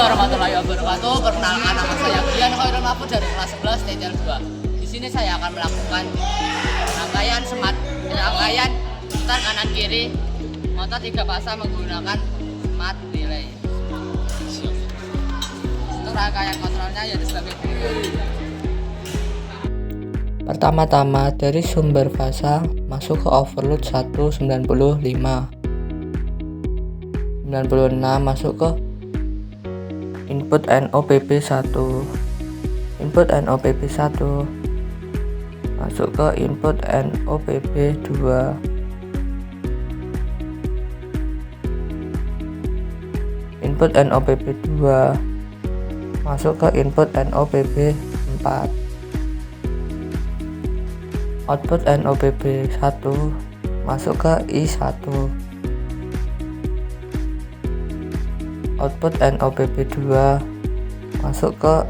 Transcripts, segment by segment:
warahmatullahi wabarakatuh. Perkenalkan, nama saya Gian Khairul Mahfud dari kelas 11 TTL 2. Di sini saya akan melakukan rangkaian putar kanan kiri motor 3 fasa menggunakan smart relay. Untuk rangkaian kontrolnya ya sebagai berikut. Pertama-tama dari sumber fasa masuk ke overload 195, 96 masuk ke input NOPP 1, input NOPP 1 masuk ke input NOPP 2, input NOPP 2 masuk ke input NOPP 4, output NOPP 1 masuk ke I1, output NOPP 2 masuk ke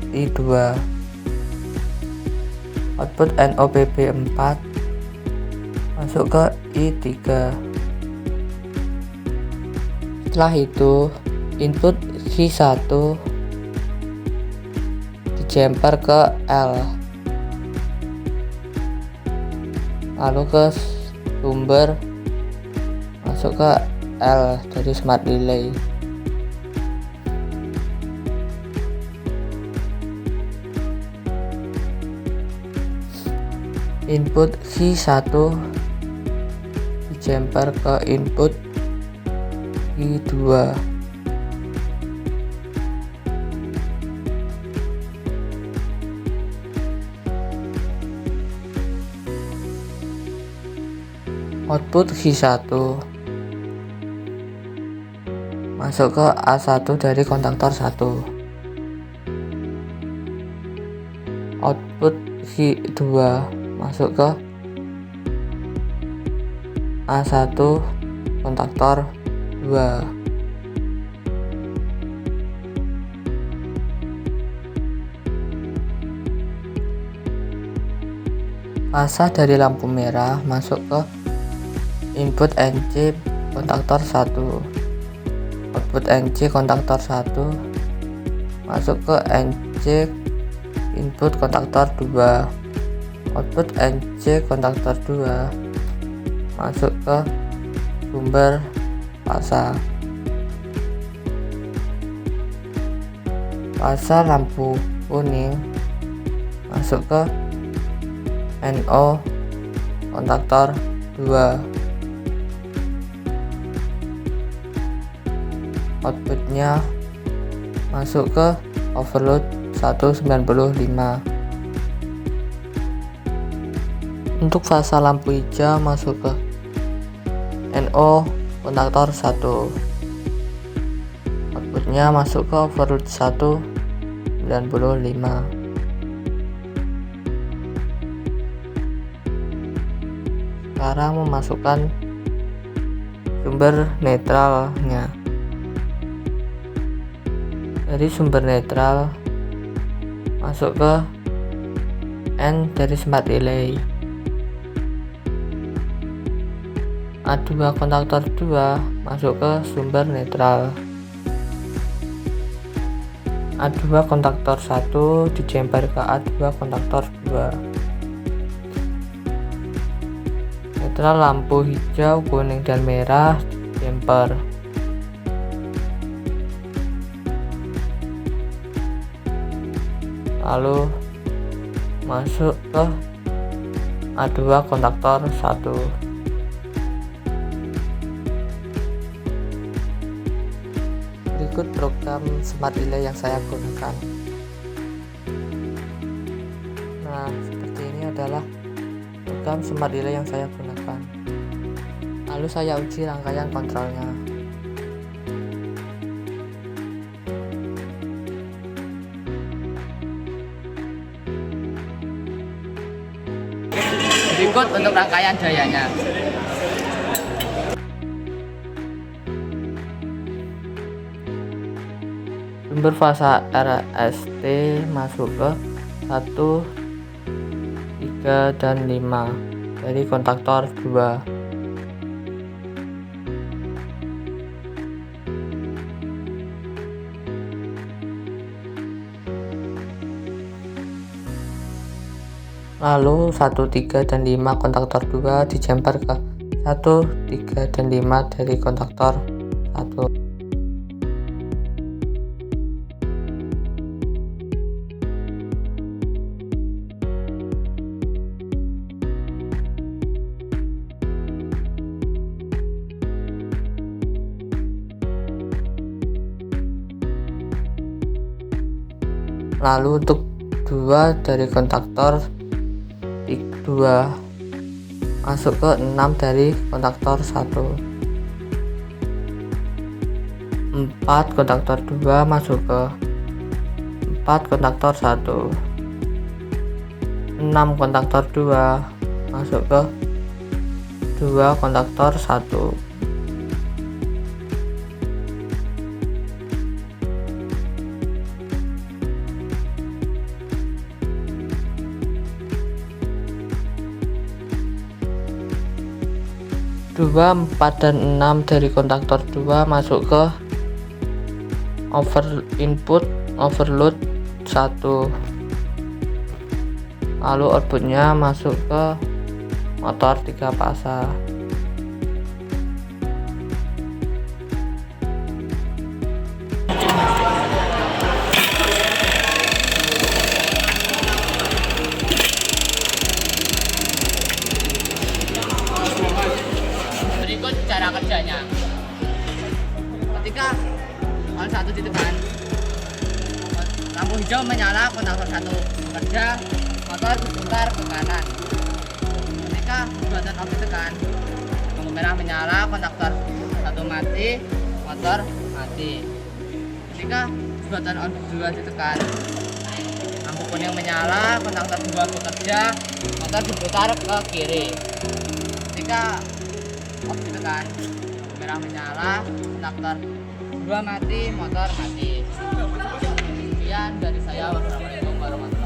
I2, output NOPP 4 masuk ke I3. Setelah itu input Q1 dijemper ke L, lalu ke sumber masuk ke L dari smart relay. Input Q1 dijemper ke input Q2, output Q1 masuk ke A1 dari kontaktor 1, output Q2 masuk ke A1 kontaktor 2, fasa dari lampu merah masuk ke input NC kontaktor 1, output NC kontaktor 1 masuk ke NC input kontaktor 2, output NC kontaktor 2 masuk ke sumber fasa. Fasa lampu kuning masuk ke NO kontaktor 2, outputnya masuk ke overload 195. Untuk fasa lampu hijau masuk ke NO kontaktor 1, outputnya masuk ke overload 195. Sekarang memasukkan sumber netralnya. Dari sumber netral masuk ke N dari smart relay, A2 kontaktor 2 masuk ke sumber netral, A2 kontaktor 1 dijemper ke A2 kontaktor 2. Netral lampu hijau, kuning, dan merah dijemper. Lalu masuk ke A2 kontaktor 1. Berikut program smart relay yang saya gunakan. Nah, seperti ini adalah program smart relay yang saya gunakan. Lalu saya uji rangkaian kontrolnya. Berikut untuk rangkaian dayanya. Sumber fasa RST masuk ke 1, 3, dan 5 dari kontaktor 2. Lalu 1, 3, dan 5 kontaktor 2 dijumper ke 1, 3, dan 5 dari kontaktor 1. Lalu untuk 2 dari kontaktor 2 masuk ke 6 dari kontaktor 1. 4 kontaktor 2 masuk ke 4 kontaktor 1. 6 kontaktor 2 masuk ke 2 kontaktor 1. Dua, 4, dan 6 dari kontaktor 2 masuk ke input overload 1. Lalu outputnya masuk ke motor 3 fasa. Berikut cara kerjanya. Ketika hal 1 ditekan, lampu hijau menyala, kontaktor 1 bekerja, motor berputar ke kanan. Ketika button off ditekan, lampu merah menyala, kontaktor 1 mati, motor mati. Ketika button on 2 ditekan, lampu kuning menyala, kontaktor 2 bekerja, motor diputar ke kiri. Ketika off ditekan, lampu merah menyala, kontaktor 2 mati, motor mati. Sekian dari saya. Wassalamualaikum warahmatullahi wabarakatuh.